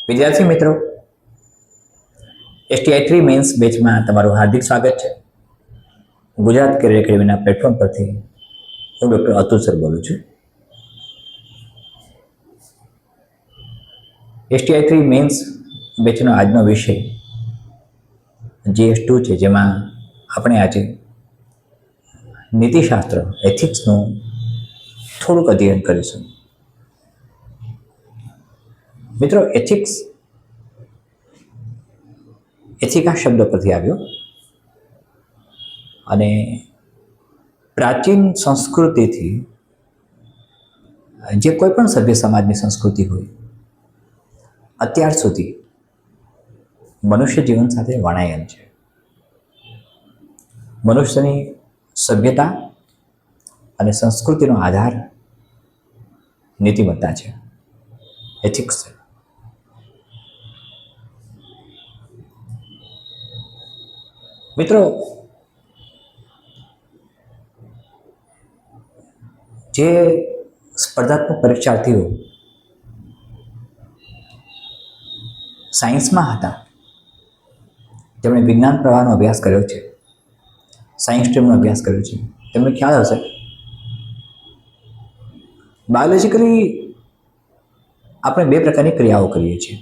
વિદ્યાર્થી મિત્રો, STI3 men's બેચમાં તમારું હાર્દિક સ્વાગત છે. ગુજરાત કેરિયર એકેડમીના પ્લેટફોર્મ પરથી હું ડૉક્ટર અતુલ સર બોલું છું. STI3 મેન્સ બેચનો આજનો વિષય GS2 છે, જેમાં આપણે આજે નીતિશાસ્ત્ર એથિક્સનું થોડુંક અધ્યયન કરીશું. મિત્રો, એથિકા શબ્દ પરથી આવ્યો અને પ્રાચીન સંસ્કૃતિથી જે કોઈ પણ સભ્ય સમાજની સંસ્કૃતિ હોય અત્યાર સુધી મનુષ્ય જીવન સાથે વણાયેલ છે. મનુષ્યની સભ્યતા અને સંસ્કૃતિનો આધાર નીતિમત્તા છે, એથિક્સ છે. મિત્રો, જે સ્પર્ધાત્મક પરીક્ષાર્થીઓ સાયન્સમાં હતા, જેમણે વિજ્ઞાન પ્રવાહનો અભ્યાસ કર્યો છે, સાયન્સ સ્ટ્રીમનો અભ્યાસ કર્યો છે, તેમને ખ્યાલ હશે બાયોલોજિકલી આપણે બે પ્રકારની ક્રિયાઓ કરીએ છીએ.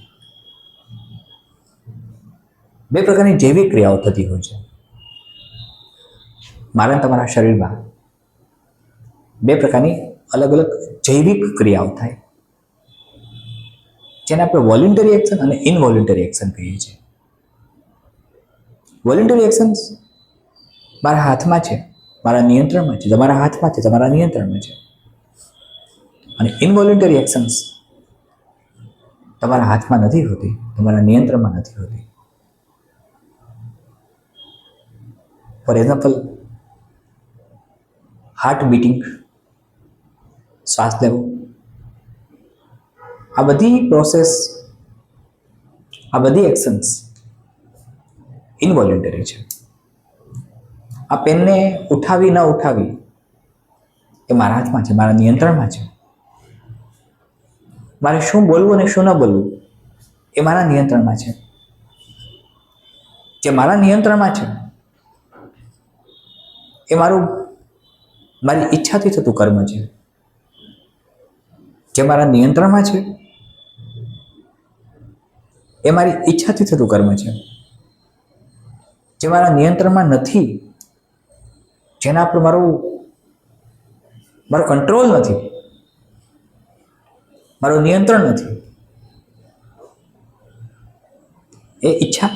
બે પ્રકારની જૈવિક ક્રિયાઓ થતી હોય છે. મારા તમારા શરીરમાં બે પ્રકારની અલગ અલગ જૈવિક ક્રિયાઓ થાય, જેને આપણે વોલ્યુન્ટરી એક્શન અને ઇનવોલ્યુન્ટરી એક્શન કહીએ છીએ. વોલ્યુન્ટરી એક્શન્સ મારા હાથમાં છે, મારા નિયંત્રણમાં છે, તમારા હાથમાં છે, તમારા નિયંત્રણમાં છે. અને ઇનવોલ્યુન્ટરી એક્શન્સ તમારા હાથમાં નથી હોતી, તમારા નિયંત્રણમાં નથી હોતી. ફોર એક્ઝામ્પલ, હાર્ટ બીટિંગ, શ્વાસ લેવો, આ બધી પ્રોસેસ, આ બધી એક્શન્સ ઇનવોલ્યુન્ટરી છે. આ પેનને ઉઠાવી ન ઉઠાવી એ મારા હાથમાં છે, મારા નિયંત્રણમાં છે. મારે શું બોલવું અને શું ન બોલવું એ મારા નિયંત્રણમાં છે. જે મારા નિયંત્રણમાં છે એ મારી ઈચ્છાથી થતું કર્મ છે. જે મારા નિયંત્રણમાં છે એ મારી ઈચ્છાથી થતું કર્મ છે. જે મારા નિયંત્રણમાં નથી, જેના પર મારો કંટ્રોલ નથી, મારું નિયંત્રણ નથી, એ ઈચ્છા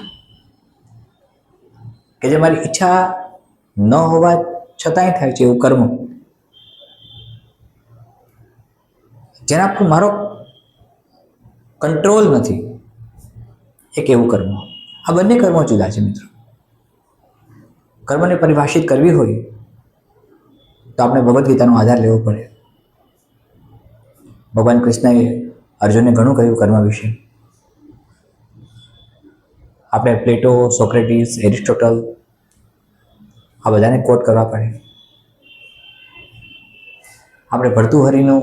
કે જે મારી ઈચ્છા ન હોવા છતાંય થાય છે એવું કર્મ, જેના પર મારો કંટ્રોલ નથી, એક એવું કર્મ. આ બંને કર્મો જુદા છે મિત્રો. કર્મને પરિભાષિત કરવી હોય તો આપણે ભગવદ્ ગીતાનો આધાર લેવો પડે. ભગવાન કૃષ્ણએ અર્જુનને ઘણું કહ્યું કર્મ વિશે. આપણે પ્લેટો, સોક્રેટિસ, એરિસ્ટોટલ આ બધાને કોટ કરવા પડે. આપણે ભર્તૃહરિનું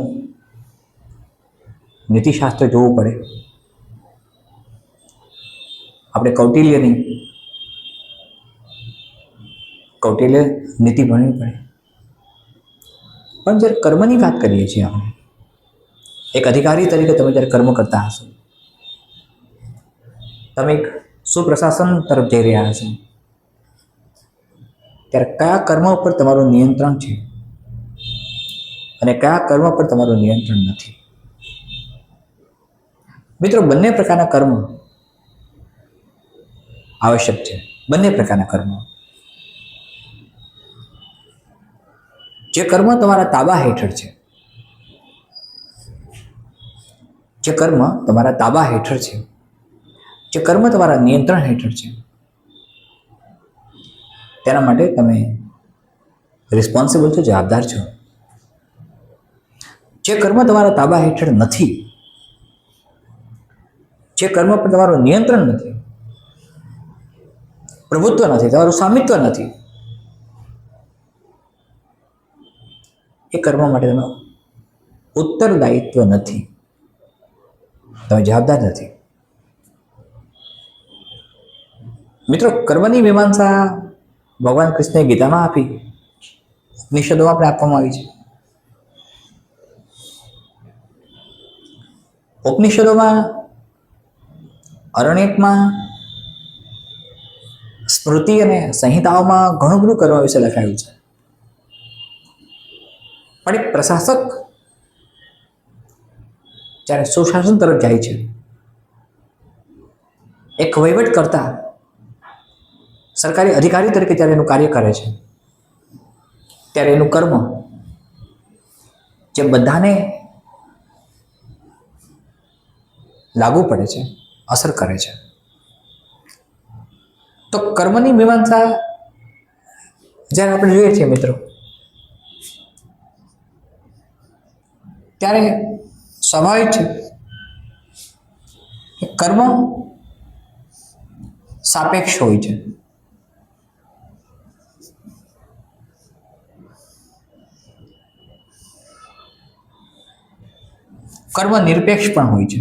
નીતિશાસ્ત્ર જોવું પડે. આપણે કૌટિલ્ય નીતિ ભણવી પડે. પણ જ્યારે કર્મની વાત કરીએ છીએ આપણે, એક અધિકારી તરીકે તમે જ્યારે કર્મ કરતા હશો, તમે એક સુપ્રશાસન તરફ જઈ રહ્યા હશો, ત્યારે કયા કર્મ ઉપર તમારું નિયંત્રણ છે અને કયા કર્મ પર તમારું નિયંત્રણ નથી. મિત્રો, બંને પ્રકારના કર્મ આવશ્યક છે. બંને પ્રકારના કર્મ. જે કર્મ તમારા તાબા હેઠળ છે, જે કર્મ તમારા તાબા હેઠળ છે, જે કર્મ તમારા નિયંત્રણ હેઠળ છે, તેના માટે તમે રિસ્પોન્સિબલ છો, જવાબદાર છો. જે કર્મ તમારા તાબા હેઠળ નથી, જે કર્મ પર તમારું નિયંત્રણ નથી, પ્રભુત્વ નથી, તમારું સ્વામિત્વ નથી, એ કર્મ માટે તમે ઉત્તરદાયિત્વ નથી, તમે જવાબદાર નથી. મિત્રો, કર્મની મીમાંસા ભગવાન કૃષ્ણએ ગીતામાં આપી, ઉપનિષદોમાં આપણે આપવામાં આવી છે. ઉપનિષદોમાં, અરણ્યકમાં, સ્મૃતિ અને સંહિતાઓમાં ઘણું બધું કર્મ વિશે લખાયું છે. પણ એક પ્રશાસક જ્યારે સુશાસન તરફ જાય છે, એક વહીવટ કરતા સરકારી અધિકારી તરીકે જ્યારે એનું કાર્ય કરે છે, ત્યારે એનું કર્મ જે બધાને લાગુ પડે છે, અસર કરે છે. તો કર્મની મીમાંસા જ્યારે આપણે જોઈએ છીએ મિત્રો, ત્યારે સ્વાભાવિક છે કે કર્મ સાપેક્ષ હોય છે. કર્મ નિરપેક્ષ પણ હોય છે.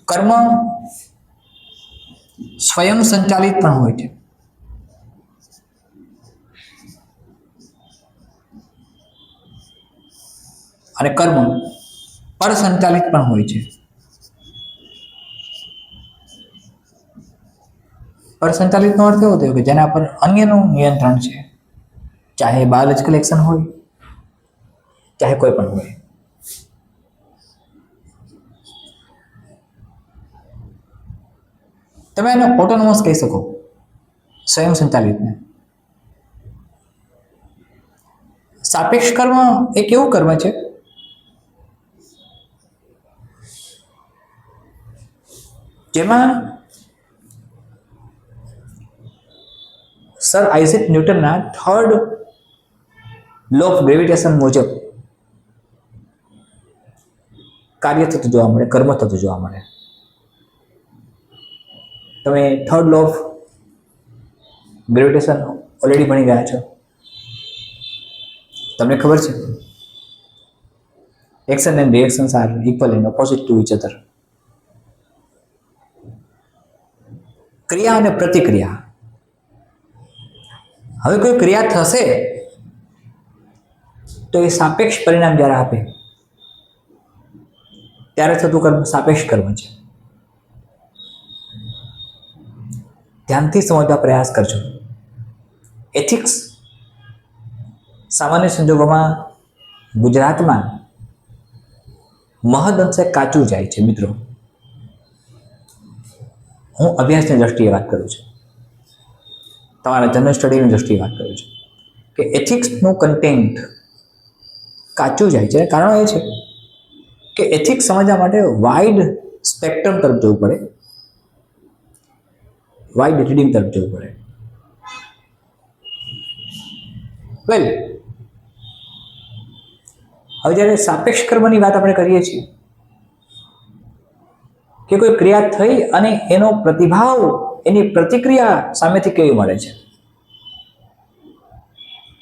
કર્મ સ્વયં સંચાલિત પણ હોય છે. અને કર્મ પર સંચાલિત પણ હોય છે. પર સંચાલિતનો અર્થ એવો થયો કે જેના પર અન્યનું નિયંત્રણ છે, ચાહે બાયોલોજિકલ એક્શન હોય, ચાહે કોઈ પણ હોય. તમે એને ઓટોનોમસ કહી શકો, સ્વયં સંચાલિતને. સાપેક્ષ કર્મ એક એવું કર્મ છે જેમાં સર આઇઝેક ન્યૂટનના થર્ડ લો ઓફ ગ્રેવિટેશન મુજબ કાર્ય થતું જોવા મળે, કર્મ થતું જોવા મળે. તમે third law of gravitation already ભણી ગયા છો, તમને ખબર છે action and reactions are equal and opposite to each other. ક્રિયા અને પ્રતિક્રિયા. હવે કોઈ ક્રિયા થશે તો એ સાપેક્ષ પરિણામ જ્યારે આપે ત્યારે થતું કર્મ સાપેક્ષ કર્મ છે. ધ્યાનથી સમજવા પ્રયાસ કરજો. એથિક્સ સામાન્ય સંજોગોમાં ગુજરાતમાં મહદ અંશે કાચું જાય છે મિત્રો. હું અભ્યાસની દ્રષ્ટિએ વાત કરું છું, તમારા જનરલ સ્ટડીની દ્રષ્ટિએ વાત કરું છું કે એથિક્સનું કન્ટેન્ટ કાચું જાય છે. કારણ એ છે કે એથિક્સ સમજવા માટે વાઇડ સ્પેક્ટ્રમ તરફ જવું પડે, વાઇડ રીડિંગ તરફ જવું પડે. વેલ, હવે જ્યારે સાપેક્ષ કર્મની વાત આપણે કરીએ છીએ કે કોઈ ક્રિયા થઈ અને એનો પ્રતિભાવ, એની પ્રતિક્રિયા સામેથી કેવી મળે છે.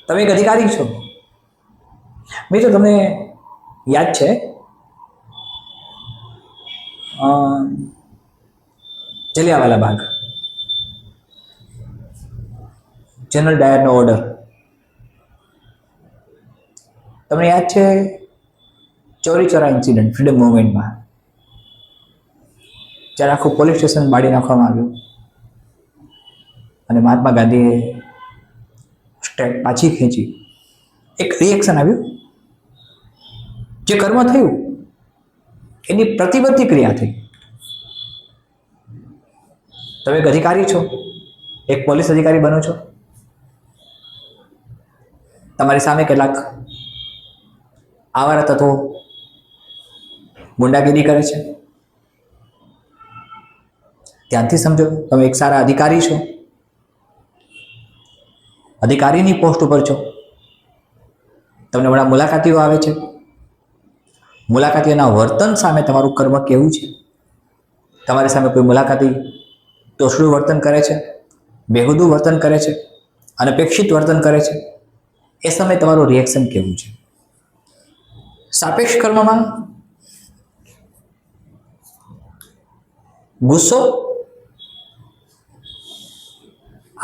તમે એક અધિકારી છો મિત્રો, તમને યાદ છે જલિયાવાલા બાગ, જનરલ ડાયરનો ઓર્ડર. તમને યાદ છે ચોરી ચોરા ઇન્સિડન્ટ ફ્રીડમ મૂવમેન્ટમાં, જ્યારે આખું પોલીસ સ્ટેશન બાળી નાખવામાં આવ્યું અને મહાત્મા ગાંધીએ સ્ટેપ પાછી ખેંચી, એક રિએક્શન આવ્યું. જે કર્મ થયું એની પ્રતિબદ્ધ ક્રિયા થઈ. તમે એક અધિકારી છો, એક પોલીસ અધિકારી બનો છો, તમારી સામે કેટલાક આવારા તત્વો ગુંડાગીરી કરે છે. ધ્યાનથી સમજો, તમે એક સારા અધિકારી છો, અધિકારીની પોસ્ટ ઉપર છો, તમને ઘણા મુલાકાતીઓ આવે છે. મુલાકાતીઓના વર્તન સામે તમારું કર્મ કેવું છે? તમારી સામે કોઈ મુલાકાતી તોછડું વર્તન કરે છે, બેહુદું વર્તન કરે છે, અનપેક્ષિત વર્તન કરે છે, એ સમયે તમારું રિએક્શન કેવું છે? સાપેક્ષ કર્મમાં ગુસ્સો,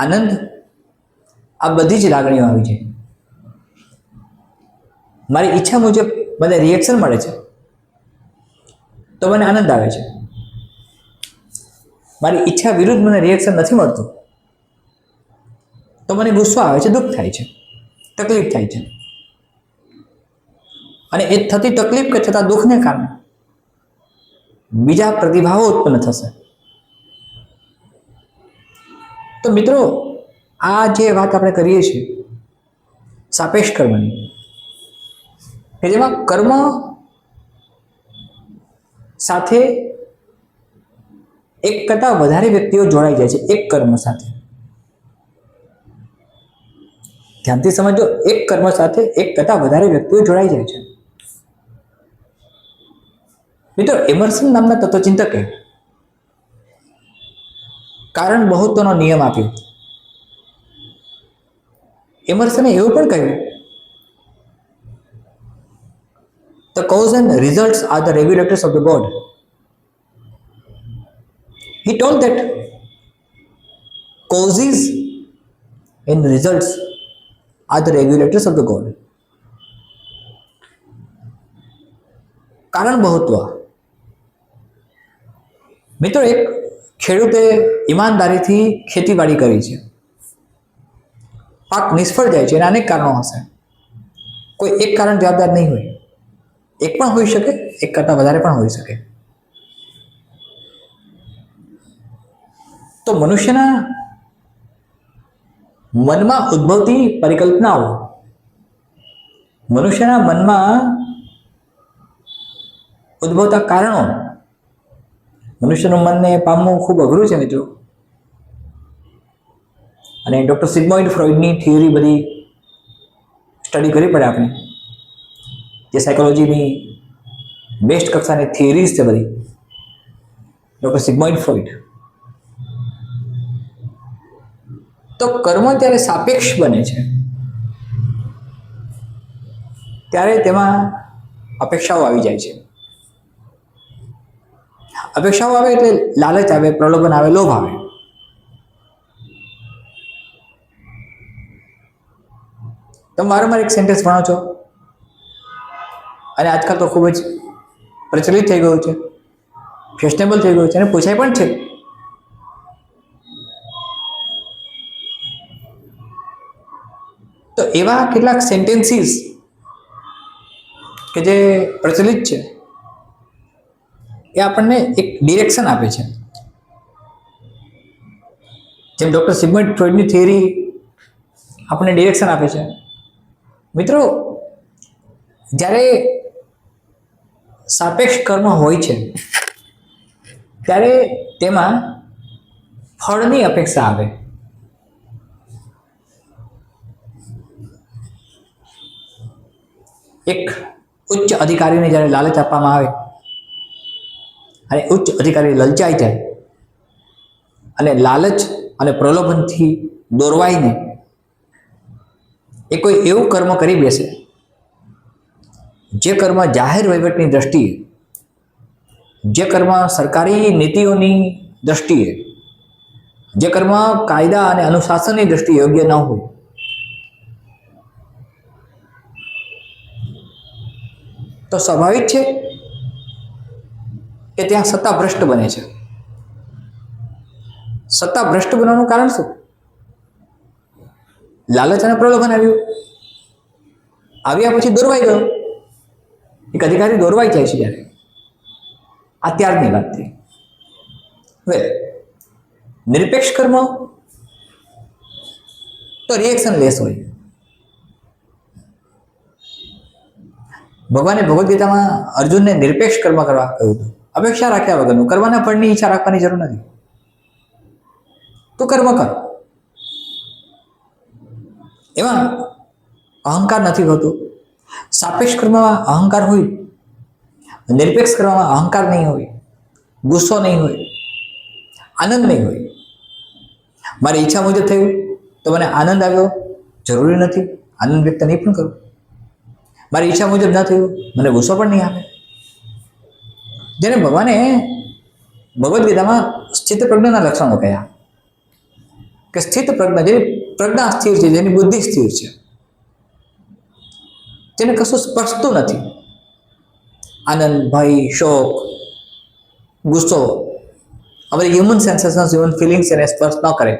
આનંદ આ બધી જ લાગણીઓ આવી જાય. મારી ઈચ્છા મુજબ મને રિએક્શન મળે છે તો મને આનંદ આવે છે. મારી ઈચ્છા વિરુદ્ધ મને રિએક્શન નથી મળતું તો મને ગુસ્સો આવે છે, દુઃખ થાય છે, તકલીફ થાય છે. અને એ થતી તકલીફ કે થતા દુઃખને કારણે બીજા પ્રતિભાવો ઉત્પન્ન થશે. તો મિત્રો, આ જે વાત આપણે કરીએ છીએ સાપેક્ષ કર્મની, કે જેમાં કર્મ સાથે એક કરતાં વધારે વ્યક્તિઓ જોડાઈ જાય છે. એક કર્મ સાથે, ધ્યાનથી સમજો, એક કર્મ સાથે એક કરતાં વધારે વ્યક્તિઓ જોડાઈ જાય છે. મિત્રો, એમર્સન નામના તત્વચિંતકે કારણ બહુત્વનો નિયમ આપ્યો. એમર્સને એવું પણ કહ્યું, the cause and results are the regulators of the God. He told that causes and results are the regulators of the God. કારણ બહુત્વ. મિત્રો, એક ખેડૂતે ઈમાનદારીથી ખેતીવાડી કરી છે, પાક નિષ્ફળ જાય છે. એના અનેક કારણો હશે, કોઈ એક કારણ જવાબદાર નહીં હોય. એક પણ હોઈ શકે, એક કરતાં વધારે પણ હોઈ શકે. તો મનુષ્યના મનમાં ઉદ્ભવતી પરિકલ્પનાઓ, મનુષ્યના મનમાં ઉદ્ભવતા કારણો, મનુષ્યનું મનને પામવું ખૂબ અઘરું છે મિત્રો. અને ડૉક્ટર સિગ્મોઇડ ફ્રોઇડની થિયરી બધી સ્ટડી કરવી પડે આપણે, જે સાયકોલોજીની બેસ્ટ કક્ષાની થિયરીઝ છે બધી, ડૉક્ટર સિગ્મોઇડ ફ્રોઇડ. તો કર્મ ત્યારે સાપેક્ષ બને છે ત્યારે તેમાં અપેક્ષાઓ આવી જાય છે. અપેક્ષાઓ આવે એટલે લાલચ આવે, પ્રલોભન આવે, લોભ આવે. તમે વારંવાર એક સેન્ટેન્સ ભણો છો અને આજકાલ તો ખૂબ જ પ્રચલિત થઈ ગયું છે, ફેશનેબલ થઈ ગયું છે અને પૂછાય પણ છે. તો એવા કેટલાક સેન્ટેન્સીસ કે જે પ્રચલિત છે એ આપણને એક ડિરેક્શન આપે છે. જેમ ડૉક્ટર સિગ્મન્ડ ફ્રોઇડની થિયરી આપણને ડિરેક્શન આપે છે. મિત્રો, જ્યારે સાપેક્ષ કર્મ હોય છે ત્યારે તેમાં ફળની અપેક્ષા આવે. એક ઉચ્ચ અધિકારીને જ્યારે લાલચ આપવામાં આવે અને ઉચ્ચ અધિકારી લલચાઈ જાય અને લાલચ અને પ્રલોભનથી દોરવાઈને એ કોઈ એવું કર્મ કરી બેસે જે કર્મ જાહેર વહીવટની દ્રષ્ટિએ, જે કર્મ સરકારી નીતિઓની દ્રષ્ટિએ, જે કર્મ કાયદા અને અનુશાસનની દ્રષ્ટિએ યોગ્ય ન હોય, તો સ્વાભાવિક છે કે ત્યાં સત્તા ભ્રષ્ટ બને છે. સત્તા ભ્રષ્ટ બનવાનું કારણ શું? લાલચ અને પ્રલોભન આવ્યા પછી દોરવાઈ ગયો. એક અધિકારી દોરવાઈ જાય છે જ્યારે, અત્યારની વાત થઈ. હવે નિરપેક્ષ કર્મ તો રિએક્શન લેસ હોય. ભગવાને ભગવદ્ ગીતામાં અર્જુનને નિરપેક્ષ કર્મ કરવા કહ્યું હતું. અપેક્ષા રાખ્યા વગરનું, કરવાના ફળની ઈચ્છા રાખવાની જરૂર નથી. તું કર્મ કર. એમાં અહંકાર નથી હોતું. સાપેક્ષ કર્મમાં અહંકાર હોય, નિરપેક્ષ કર્મમાં અહંકાર નહીં હોય, ગુસ્સો નહીં હોય, આનંદ નહીં હોય. મારી ઈચ્છા મુજબ થયું તો મને આનંદ આવ્યો જરૂરી નથી આનંદ વ્યક્ત નહીં પણ કરું. મારી ઈચ્છા મુજબ ના થયું, મને ગુસ્સો પણ નહીં આવે. જેને ભગવાને ભગવદ્ ગીતામાં સ્થિત પ્રજ્ઞાના લક્ષણો કહ્યા કે સ્થિત પ્રજ્ઞા, જેની પ્રજ્ઞા સ્થિર છે, જેની બુદ્ધિ સ્થિર છે, જેને કશું સ્પર્શતું નથી. આનંદ, ભય, શોક, ગુસ્સો, અમારી હ્યુમન સેન્સેશન્સ, હ્યુમન ફિલિંગ્સ એને સ્પર્શ ન કરે.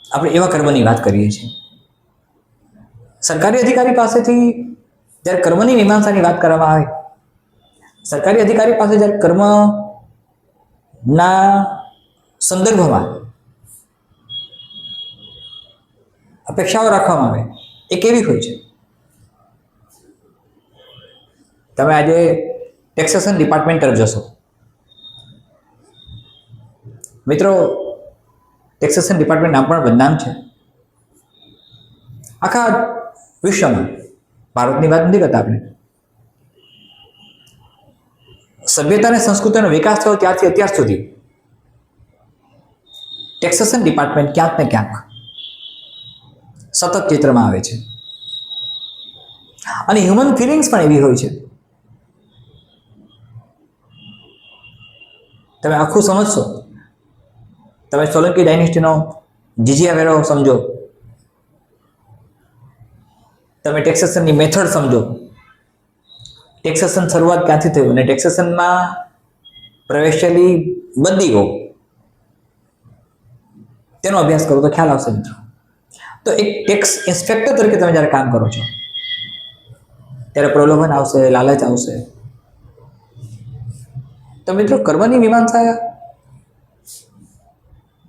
આપણે એવા કર્મની વાત કરીએ છીએ. સરકારી અધિકારી પાસેથી જ્યારે કર્મની મીમાંસાની વાત કરવામાં આવે, સરકારી અધિકારી પાસે જ્યારે કર્મના સંદર્ભમાં અપેક્ષાઓ રાખવામાં આવે, એ કેવી હોય છે? તમે આજે ટેક્સેશન ડિપાર્ટમેન્ટ તરફ જશો મિત્રો, ટેક્સેશન ડિપાર્ટમેન્ટ નામ પણ બદનામ છે આખા વિશ્વમાં. ભારતની વાત નથી કરતા આપણે. સભ્યતા અને સંસ્કૃતિનો વિકાસ થયો ત્યારથી અત્યાર સુધી ટેક્સેશન ડિપાર્ટમેન્ટ ક્યાંક ને ક્યાંક સતત ચિત્રમાં આવે છે. અને હ્યુમન ફિલિંગ્સ પણ એવી હોય છે. તમે આખું સમજશો, તમે સોલંકી ડાયનેસ્ટીનો જીજિયા વેરો સમજો, તમે ટેક્સેશનની મેથડ સમજો, ટેક્સેશન શરૂઆત ક્યાંથી થયું અને ટેક્સેશનમાં પ્રવેશેલી બંદીઓ, તેનો અભ્યાસ કરો તો ખ્યાલ આવશે મિત્રો. તો એક ટેક્સ ઇન્સ્પેક્ટર તરીકે તમે જ્યારે કામ કરો છો ત્યારે પ્રલોભન આવશે, લાલચ આવશે. તો મિત્રો, કર્મની મીમાંસા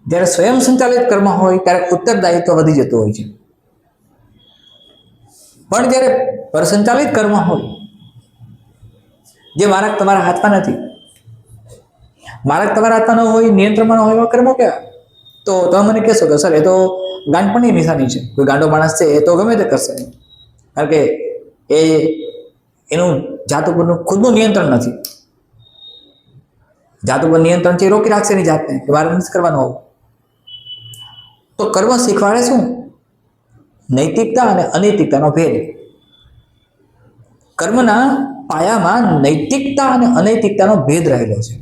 જ્યારે સ્વયં સંચાલિત કર્મ હોય ત્યારે ઉત્તરદાયિત્વ વધી જતું હોય છે. પણ જ્યારે પરસંચાલિત કર્મ હોય, જે માર્ગ તમારા હાથમાં નથી, માર્ગ તમારા હાથમાં ન હોય, નિયંત્રણમાં ન હોય, એવા કર્મો કેવા? તો તમે મને કહેશો કે સર, એ તો ગાંડપણની નિશાની છે. કોઈ ગાંડો માણસ છે એ તો ગમે તે કરશે, કારણ કે એ એનું જાત ઉપરનું ખુદનું નિયંત્રણ નથી. જાત ઉપર નિયંત્રણ છે, રોકી રાખશે એની જાતને કે મારે નથી કરવાનું હોવું. તો કર્મ શીખવાડે શું? નૈતિકતા અને અનૈતિકતાનો ભેદ. કર્મના પાયામાં નૈતિકતા અને અનૈતિકતાનો ભેદ રહેલો છે.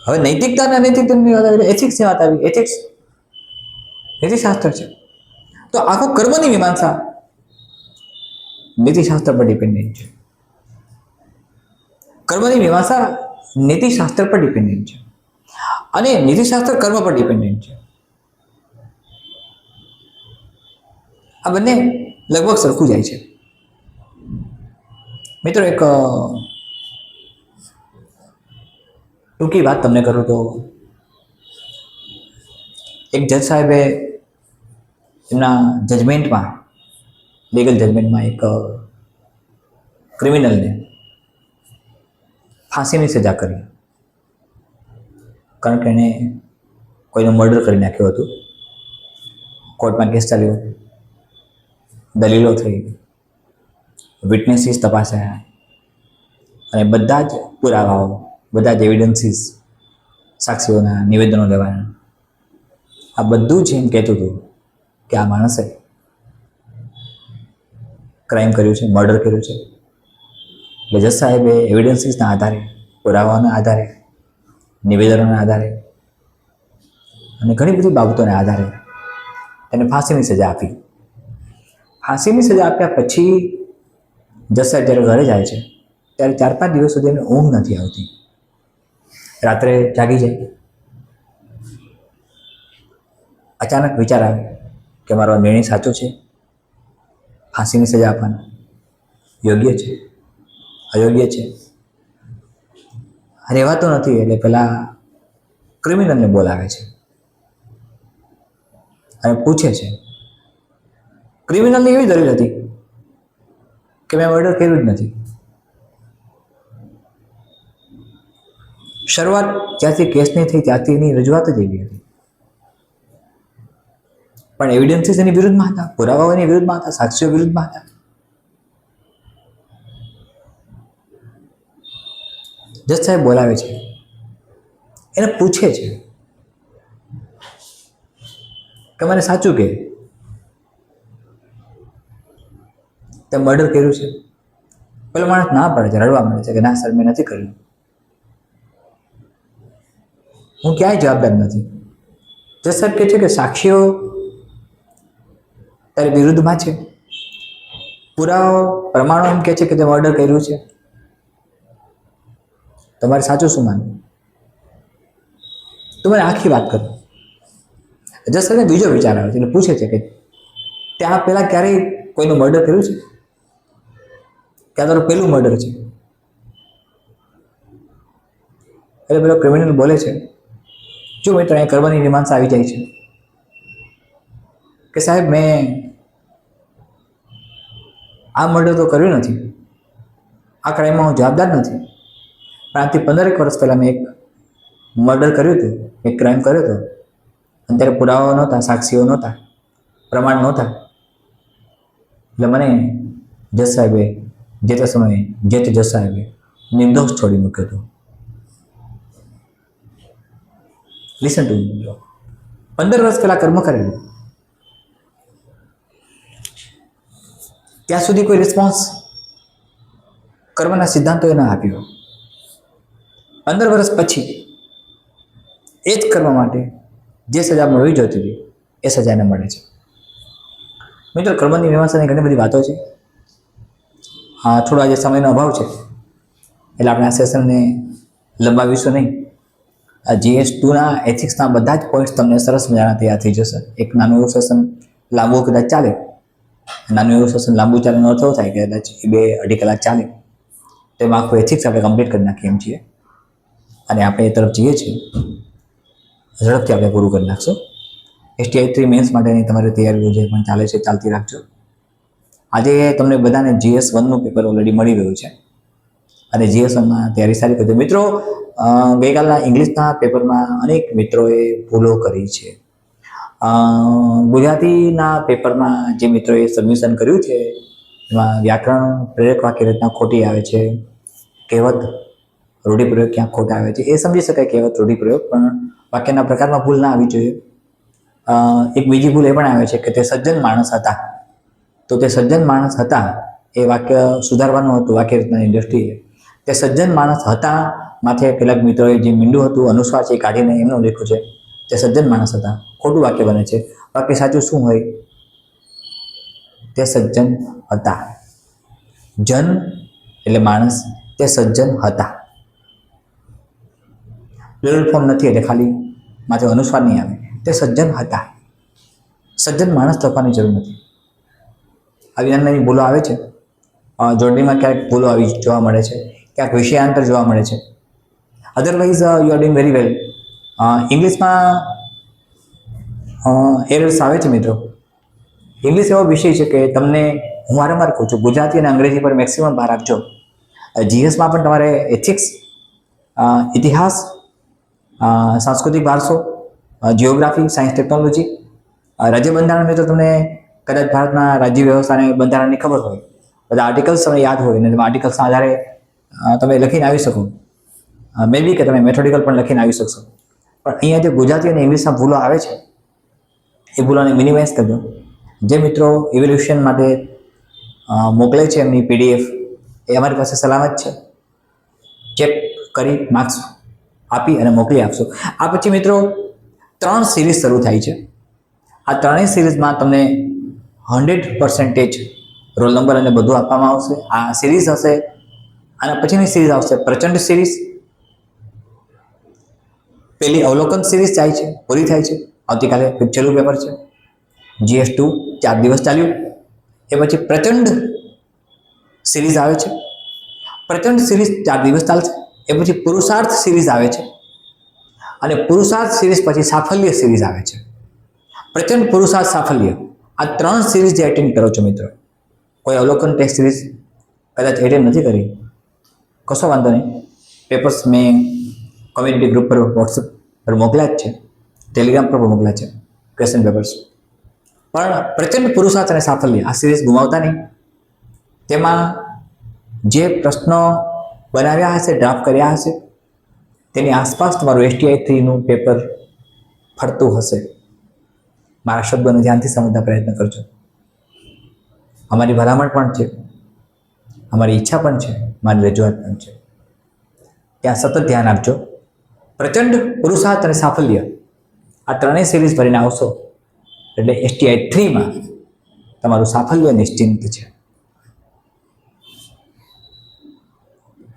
હવે નૈતિકતા અને અનૈતિકતાની વાત આવી, એથિક્સની વાત આવી. એથિક્સ નીતિશાસ્ત્ર છે. તો આખો કર્મની મીમાંસા નીતિશાસ્ત્ર પર ડિપેન્ડન્ટ છે. કર્મની મીમાંસા નીતિશાસ્ત્ર પર ડિપેન્ડન્ટ છે અને નીતિશાસ્ત્ર કર્મ પર ડિપેન્ડન્ટ છે. આ બંને લગભગ સરખું જાય છે. મિત્રો, એક ટૂંકી વાત તમને કરું તો, એક જજ સાહેબે એમના જજમેન્ટમાં, લીગલ જજમેન્ટમાં, એક ક્રિમિનલને ફાંસીની સજા કરી, કારણ કે એણે કોઈનું મર્ડર કરી નાખ્યું હતું. કોર્ટમાં કેસ ચાલ્યો, દલીલો થઈ, વિટનેસીસ તપાસ્યા અને બધા જ પુરાવાઓ, બધા જ એવિડન્સીસ, સાક્ષીઓના નિવેદનો લેવાના. આ બધું જ એમ કહેતું હતું કે આ માણસે ક્રાઇમ કર્યું છે, મર્ડર કર્યું છે. એટલે જજ સાહેબે એવિડન્સીસના આધારે, પુરાવાઓના આધારે, નિવેદનોના આધારે અને ઘણી બધી બાબતોના આધારે એને ફાંસીની સજા આપી. ફાંસીની સજા આપ્યા પછી જજ સાહેબ જ્યારે ઘરે જાય છે ત્યારે 4-5 દિવસ સુધી એને ઊંઘ નથી આવતી. રાત્રે જાગી જાય, અચાનક વિચાર આવે કે મારો નિર્ણય સાચો છે, ફાંસીની સજા આપવાનો યોગ્ય છે, અયોગ્ય છે. રહેવાતો નથી એટલે પેલા ક્રિમિનલને બોલાવે છે અને પૂછે છે. ક્રિમિનલની એવી દલીલ હતી કે મેં મર્ડર કર્યું જ નથી. શરૂઆત જ્યાંથી કેસની થઈ ત્યાંથી એની રજૂઆત જ એવી હતી. પણ એવિડન્સીસ એની વિરુદ્ધમાં હતા, પુરાવાઓ એની વિરુદ્ધમાં હતા, સાક્ષીઓ વિરુદ્ધમાં હતા. જજ સાહેબ બોલાવે છે, એને પૂછે છે કે મને સાચું કે તે મર્ડર કર્યું છે? પેલો માણસ ના પડે છે, રડવા મળે છે કે ના સર મેં નથી કર્યું, હું ક્યાંય જવાબદાર નથી. જજ સાહેબ કહે છે કે સાક્ષીઓ તારી વિરુદ્ધમાં છે, પુરાવો પ્રમાણો એમ કહે છે કે તે મર્ડર કર્યું છે, તમારે સાચું શું માનવું? તો મને આખી વાત કરો. જજ સાહેબને બીજો વિચાર આવે છે એટલે પૂછે છે કે ત્યાં પહેલા ક્યારેય કોઈનું મર્ડર કર્યું છે? ક્યાં તારું પહેલું મર્ડર છે? એટલે પેલો ક્રિમિનલ બોલે છે, જો મિત્ર અહીં કરવાની મીમાંસા આવી જાય છે કે સાહેબ મેં આ મર્ડર તો કર્યું નથી, આ ક્રાઇમમાં હું જવાબદાર નથી, પણ આજથી 15 વર્ષ પહેલાં મેં એક મર્ડર કર્યું હતું, એક ક્રાઇમ કર્યો હતો, અને ત્યારે પુરાવાઓ નહોતા, સાક્ષીઓ નહોતા, પ્રમાણ નહોતા, એટલે મને જજ સાહેબે જે તે સમયે જે તે જજ સાહેબે નિર્દોષ છોડી મૂક્યો હતો. Listen to me. 15 વર્ષ પહેલા કર્મ કરેલું, ત્યાં સુધી કોઈ રિસ્પોન્સ કર્મના સિદ્ધાંતોએ ન આપ્યો. 15 વર્ષ પછી એ જ કર્મ માટે જે સજા મળવી જોઈતી હતી એ સજા એને મળે છે. મિત્રો, કર્મની મીમાંસાની ઘણી બધી વાતો છે. થોડો આજે સમયનો અભાવ છે એટલે આપણે આ સેશનને લંબાવીશું નહીં. GS2ના એથિક્સના બધા જ પોઈન્ટ્સ તમને સરસ મજાના તૈયાર થઈ જશે. એક નાનું એવું સેશન લાંબુ કદાચ ચાલે, નાનું એવું સેશન લાંબુ ચાલેનો અર્થ એવો થાય કે કદાચ 2-2.5 કલાક ચાલે, તેમાં આખું એથિક્સ આપણે કમ્પ્લીટ કરી નાખીએ એમ છીએ, અને આપણે એ તરફ જઈએ છીએ. ઝડપથી આપણે પૂરું કરી નાખશું. STI 3 મેન્સ માટેની તમારી તૈયારીઓ જે પણ ચાલે છે ચાલતી રાખજો. આજે તમને બધાને GS1નું પેપર ઓલરેડી મળી ગયું છે અને GS1માં તૈયારી સારી કરજો. મિત્રો, ગઈકાલના ઇંગ્લિશના પેપરમાં અનેક મિત્રોએ ભૂલો કરી છે. ગુજરાતીના પેપરમાં જે મિત્રોએ સબમિશન કર્યું છે એમાં વ્યાકરણ, પ્રેરક વાક્ય રચના ખોટી આવે છે, કહેવત, રૂઢિપ્રયોગ ક્યાંક ખોટા આવે છે. એ સમજી શકાય કહેવત, રૂઢિપ્રયોગ, પણ વાક્યના પ્રકારમાં ભૂલ ના આવી જોઈએ. એક બીજી ભૂલ એ પણ આવે છે કે તે સજ્જન માણસ હતા, તો તે સજ્જન માણસ હતા એ વાક્ય સુધારવાનું હતું વાક્ય રચનાની દ્રષ્ટિએ. તે સજ્જન માણસ હતા માથે કેટલાક મિત્રોએ જે મીંડું હતું અનુસ્વાર છે કાઢીને એમનું લખ્યું છે, તે સજ્જન માણસ હતા, ખોટું વાક્ય બને છે. વાક્ય સાચું શું હોય? તે સજ્જન હતા. જન એટલે માણસ, તે સજ્જન હતા. પ્લુરલ ફોર્મ નથી એટલે ખાલી માથે અનુસ્વાર નહીં આવે. તે સજ્જન હતા. સજ્જન માણસ લખવાની જરૂર નથી. આવી નાની ભૂલો આવે છે. જોડણીમાં ક્યાંક ભૂલો આવી જોવા મળે છે, ક્યાંક વિષયાંતર જોવા મળે છે. Otherwise you are doing very well. ઇંગ્લિશમાં એરર્સ આવે છે મિત્રો. ઇંગ્લિશ એવો વિષય છે કે તમને હું વારંવાર કહું છું, ગુજરાતી અને અંગ્રેજી પર મેક્સિમમ ભાર આપજો. GSમાં પણ તમારે એથિક્સ, ઇતિહાસ, સાંસ્કૃતિક વારસો, જિયોગ્રાફી, સાયન્સ, ટેકનોલોજી, રાજ્ય બંધારણ તો તમને કદાચ ભારતના રાજ્ય વ્યવસ્થાને બંધારણની ખબર હોય, બધા આર્ટિકલ્સ તમને યાદ હોય અને તમે આર્ટિકલ્સના આધારે તમે લખીને આવી શકો. મે બી કે તમે મેથોડિકલ પણ લખીને આવી શકશો. પણ અહીંયા જે ગુજરાતી અને ઇંગ્લિશના ભૂલો આવે છે એ ભૂલોને મિનિમાઇઝ કરજો. જે મિત્રો ઇવેલ્યુશન માટે મોકલે છે એમની PDF એ અમારી પાસે સલામત છે, ચેક કરી માર્ક્સ આપી અને મોકલી આપશો. આ પછી મિત્રો 3 સિરીઝ શરૂ થાય છે. આ ત્રણેય સિરીઝમાં તમને 100% રોલ નંબર અને બધું આપવામાં આવશે. આ સિરીઝ હશે, આના પછીની સિરીઝ આવશે પ્રચંડ સિરીઝ. પહેલી અવલોકન સિરીઝ જાય છે, પૂરી થાય છે. આવતીકાલે છેલ્લું પેપર છે. GS2 4 દિવસ ચાલ્યું. એ પછી પ્રચંડ સિરીઝ આવે છે. પ્રચંડ સિરીઝ 4 દિવસ ચાલશે. એ પછી પુરુષાર્થ સિરીઝ આવે છે અને પુરુષાર્થ સિરીઝ પછી સાફલ્ય સિરીઝ આવે છે. પ્રચંડ, પુરુષાર્થ, સાફલ્ય, આ 3 સિરીઝ જે એટેન્ડ કરો છો મિત્રો, કોઈ અવલોકન ટેસ્ટ સિરીઝ કદાચ એટેન્ડ નથી કરી, કશો વાંધો નહીં. પેપર્સ મેં કમ્યુનિટી ગ્રુપ પર વોટ્સએપ પર મોકલ્યા જ છે, ટેલિગ્રામ પર પણ મોકલ્યા છે ક્વેશ્ચન પેપર્સ. પણ પ્રચંડ, પુરુષાર્થ અને સાફલ્ય આ સિરીઝ ગુમાવતા નહીં. તેમાં જે પ્રશ્નો બનાવ્યા હશે, ડ્રાફ્ટ કર્યા હશે, તેની આસપાસ તમારું STI 3નું પેપર ફરતું હશે. મારા શબ્દોને ધ્યાનથી સમજવા પ્રયત્ન કરજો. અમારી ભલામણ પણ છે, અમારી ઈચ્છા પણ છે, મારી રજૂઆત પણ છે. ત્યાં સતત ધ્યાન આપજો. પ્રચંડ, પુરુષાર્થ અને સાફલ્ય આ ત્રણેય સિરીઝ ભરીને આવશો એટલે STI 3માં તમારું સાફલ્ય નિશ્ચિંત છે.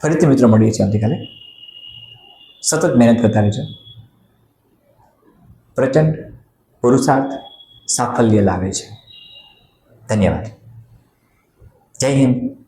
ફરીથી મિત્રો મળીએ છીએ આવતીકાલે. સતત મહેનત કરતા રહેજો. પ્રચંડ, પુરુષાર્થ સાફલ્ય લાવે છે. ધન્યવાદ. જય હિન્દ.